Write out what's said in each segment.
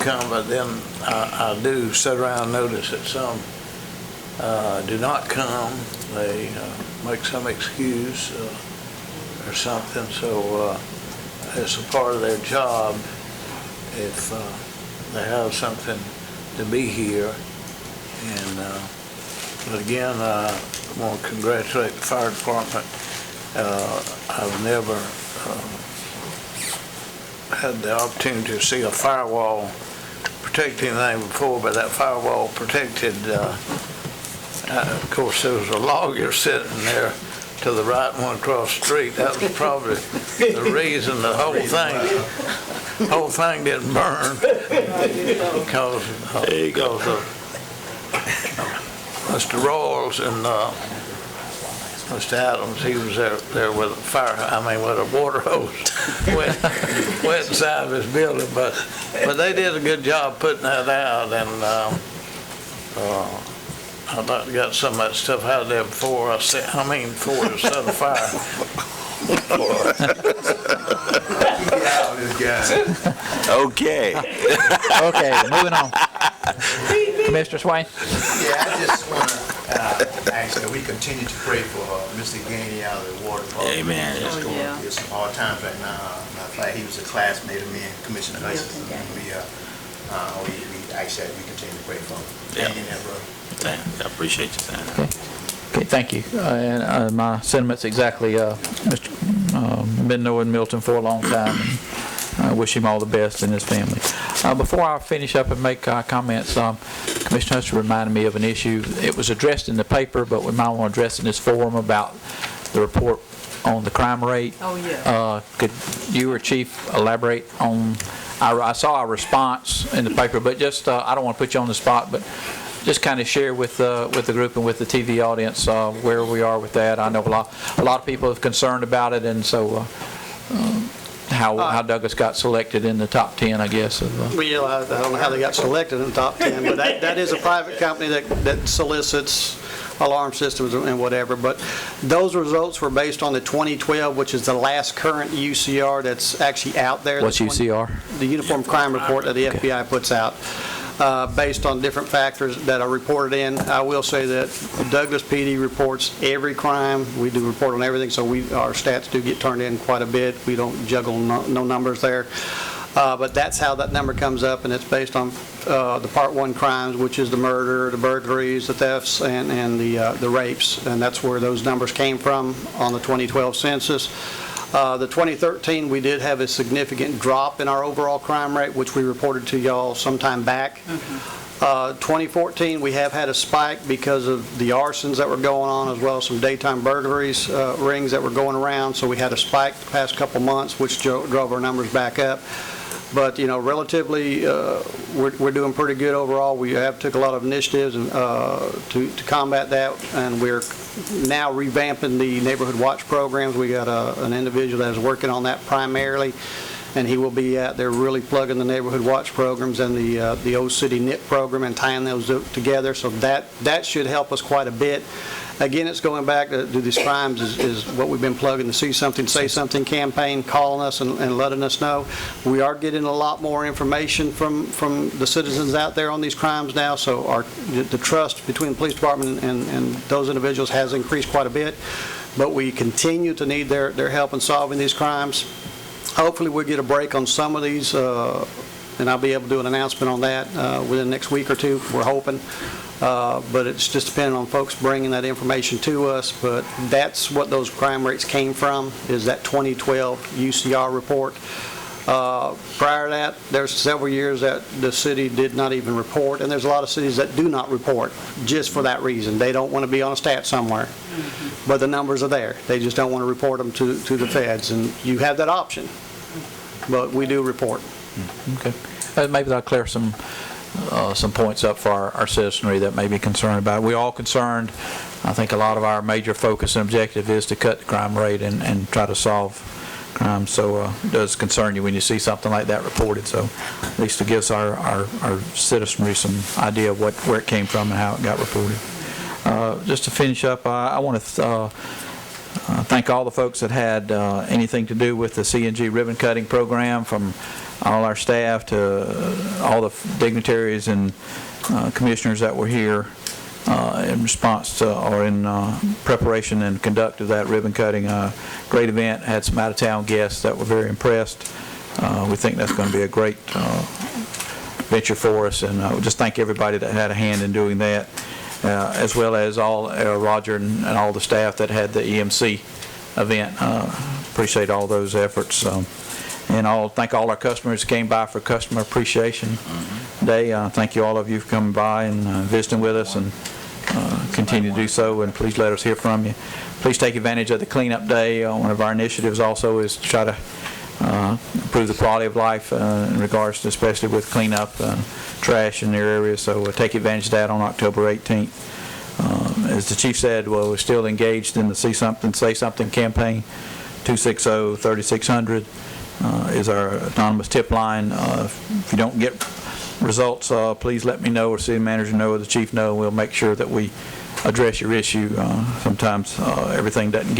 come, but then I do sit around and notice that some do not come. They make some excuse or something, so it's a part of their job if they have something to be here. And but again, I want to congratulate the fire department. I've never had the opportunity to see a firewall protect anything before, but that firewall protected, of course, there was a lawyer sitting there to the right, one across the street. That was probably the reason the whole thing didn't burn, because of Mr. Royals and Mr. Adams. He was there with a with a water hose went inside of his building, but they did a good job putting that out, and I'd like to get some of that stuff out of there before it set a fire. Okay. Okay, moving on. Commissioner Swain? Yeah, I just want to ask that we continue to pray for Mr. Gainey out of the water department. Amen. He's going through some hard times right now. Matter of fact, he was a classmate of me and Commissioner Hutchins. We ask that we continue to pray for him. Hang in there, brother. I appreciate you saying that. Okay, thank you. And my sentiments exactly. Mr. Been knowing Milton for a long time, and I wish him all the best and his family. Before I finish up and make comments, Commissioner Hutchins reminded me of an issue. It was addressed in the paper, but we might want to address in this forum about the report on the crime rate. Oh, yeah. Could you or Chief elaborate on? I saw a response in the paper, but just I don't want to put you on the spot, but just kind of share with the group and with the TV audience where we are with that. I know a lot of people are concerned about it, and so how Douglas got selected in the top 10, I guess. Well, I don't know how they got selected in the top 10, but that is a private company that solicits alarm systems and whatever. But those results were based on the 2012, which is the last current UCR that's actually out there. What's UCR? The Uniform Crime Report that the FBI puts out. Based on different factors that are reported in. I will say that Douglas PD reports every crime. We do report on everything, so our stats do get turned in quite a bit. We don't juggle no numbers there. But that's how that number comes up, and it's based on the Part 1 crimes, which is the murder, the burglaries, the thefts, and the rapes. And that's where those numbers came from on the 2012 census. The 2013, we did have a significant drop in our overall crime rate, which we reported to y'all sometime back. 2014, we have had a spike because of the arsons that were going on, as well as some daytime burglaries rings that were going around. So we had a spike the past couple months, which drove our numbers back up. But relatively, we're doing pretty good overall. We have took a lot of initiatives to combat that, and we're now revamping the neighborhood watch programs. We got an individual that is working on that primarily, and he will be out there really plugging the neighborhood watch programs and the Old City NIP program and tying those together. So that should help us quite a bit. Again, it's going back to these crimes is what we've been plugging, the See Something, Say Something campaign, calling us and letting us know. We are getting a lot more information from the citizens out there on these crimes now, so the trust between the police department and those individuals has increased quite a bit, but we continue to need their help in solving these crimes. Hopefully we'll get a break on some of these, and I'll be able to do an announcement on that within the next week or two, we're hoping. But it's just depending on folks bringing that information to us. But that's what those crime rates came from, is that 2012 UCR report. Prior to that, there's several years that the city did not even report, and there's a lot of cities that do not report just for that reason. They don't want to be on a stat somewhere, but the numbers are there. They just don't want to report them to the feds, and you have that option, but we do report. Okay. Maybe that'll clear some points up for our citizenry that may be concerned about it. We're all concerned. I think a lot of our major focus and objective is to cut the crime rate and try to solve crime. So it does concern you when you see something like that reported. So at least it gives our citizenry some idea of where it came from and how it got reported. Just to finish up, I want to thank all the folks that had anything to do with the CNG ribbon cutting program, from all our staff, to all the dignitaries and commissioners that were here in response to, or in preparation and conduct of that ribbon cutting. Great event, had some out-of-town guests that were very impressed. We think that's going to be a great venture for us, and we just thank everybody that had a hand in doing that, as well as all Roger and all the staff that had the EMC event. Appreciate all those efforts. And thank all our customers who came by for Customer Appreciation Day. Thank you, all of you, for coming by and visiting with us, and continue to do so, and please let us hear from you. Please take advantage of the cleanup day. One of our initiatives also is to try to improve the quality of life in regards to, especially with cleanup trash in their areas, so we'll take advantage of that on October 18th. As the chief said, well, we're still engaged in the See Something, Say Something campaign. 260-3600 is our anonymous tip line. If you don't get results, please let me know, or city manager know, or the chief know. We'll make sure that we address your issue. Sometimes everything doesn't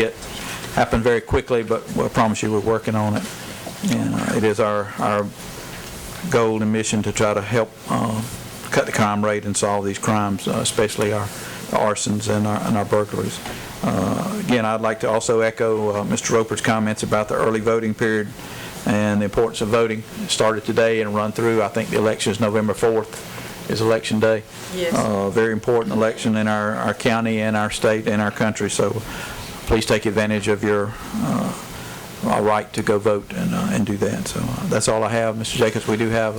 happen very quickly, but we'll promise you we're working on it. And it is our goal and mission to try to help cut the crime rate and solve these crimes, especially our arsons and our burglaries. Again, I'd like to also echo Mr. Roper's comments about the early voting period and the importance of voting. It started today and run through. I think the election is November 4th is election day. Yes. Very important election in our county and our state and our country. So please take advantage of your right to go vote and do that. So that's all I have, Mr. Jacobs. We do have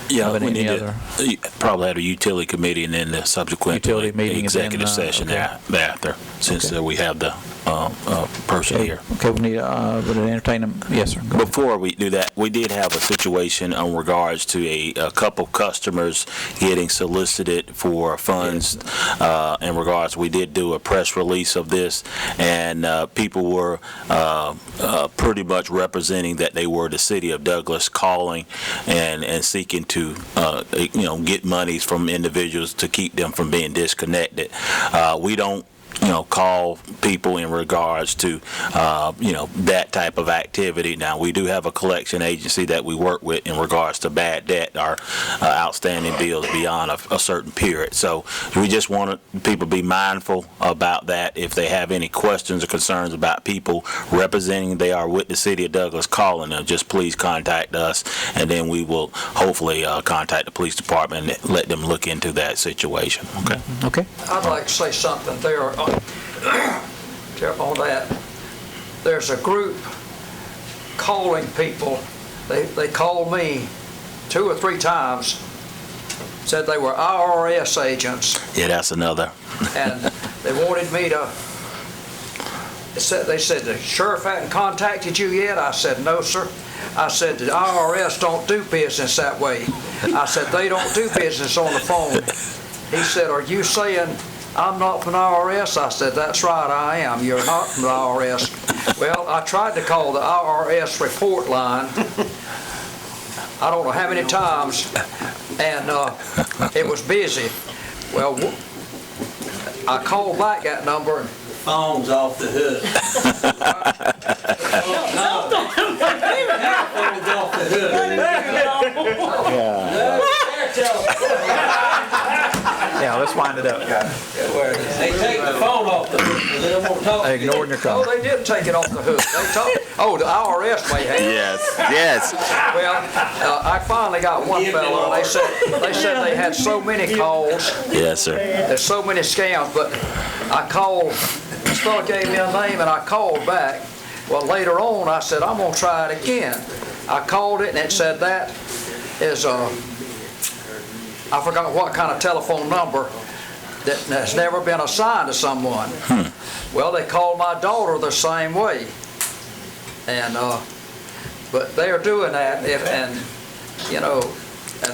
We any need other to probably have a utility committee and then the subsequent utility meeting executive session after, since we have the person here. Okay, we need would it entertain them? Yes, sir. Go ahead. Before we do that, we did have a situation in regards to a couple customers getting solicited for funds. In regards, we did do a press release of this, and people were pretty much representing that they were the city of Douglas calling and seeking to get monies from individuals to keep them from being disconnected. We don't call people in regards to, that type of activity. Now, we do have a collection agency that we work with in regards to bad debt, our outstanding bills beyond a certain period. So we just want people to be mindful about that. If they have any questions or concerns about people representing they are with the city of Douglas calling them, just please contact us, and then we will hopefully contact the police department and let them look into that situation. Okay. Okay. I'd like to say something there on that. There's a group calling people. They called me 2 or 3 times, said they were IRS agents. Yeah, that's another. And they wanted me to, they said, the sheriff hadn't contacted you yet? I said, no, sir. I said, the IRS don't do business that way. I said, they don't do business on the phone. He said, are you saying I'm not from the IRS? I said, that's right, I am. You're not from the IRS. Well, I tried to call the IRS report line, I don't know how many times, and it was busy. Well, I called back that number, and phone's off the hook. Phone's off the hook. Yeah, let's wind it up, guys. They take the phone off the hook, they don't want to talk. They ignored your call. Oh, they did take it off the hook. They told, the IRS may have. Yes. Well, I finally got one fellow, and they said they had so many calls. Yes, sir. There's so many scams, but I called, this fellow gave me a name, and I called back. Well, later on, I said, I'm going to try it again. I called it, and it said that is I forgot what kind of telephone number that has never been assigned to someone. Well, they called my daughter the same way, and but they're doing that. And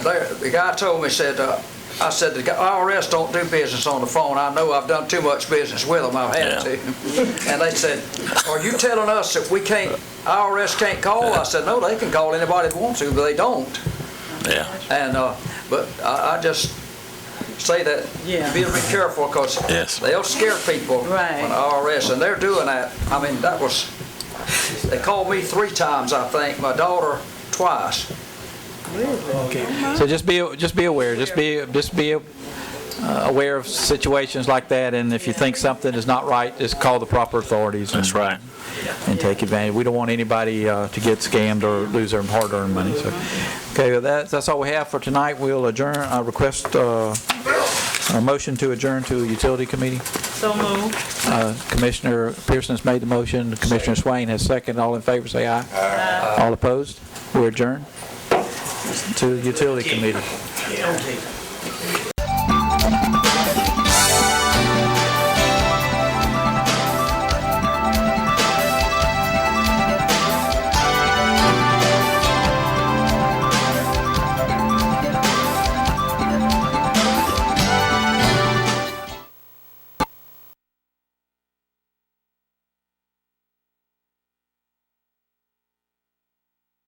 the guy told me, said, I said, the IRS don't do business on the phone. I know I've done too much business with them. I've had to. And they said, are you telling us that IRS can't call? I said, no, they can call anybody that wants to, but they don't. Yeah. And but I just say that, be real careful, because they'll scare people from the IRS, and they're doing that. I mean, they called me 3 times, I think, my daughter twice. So just be aware, just be aware of situations like that, and if you think something is not right, just call the proper authorities. That's right. And take advantage. We don't want anybody to get scammed or lose their hard-earned money. So, okay, well, that's all we have for tonight. We'll adjourn. Request a motion to adjourn to Utility Committee. So moved. Commissioner Pearson has made the motion. Commissioner Swain has seconded. All in favor, say aye. Aye. All opposed? We're adjourned to the Utility Committee.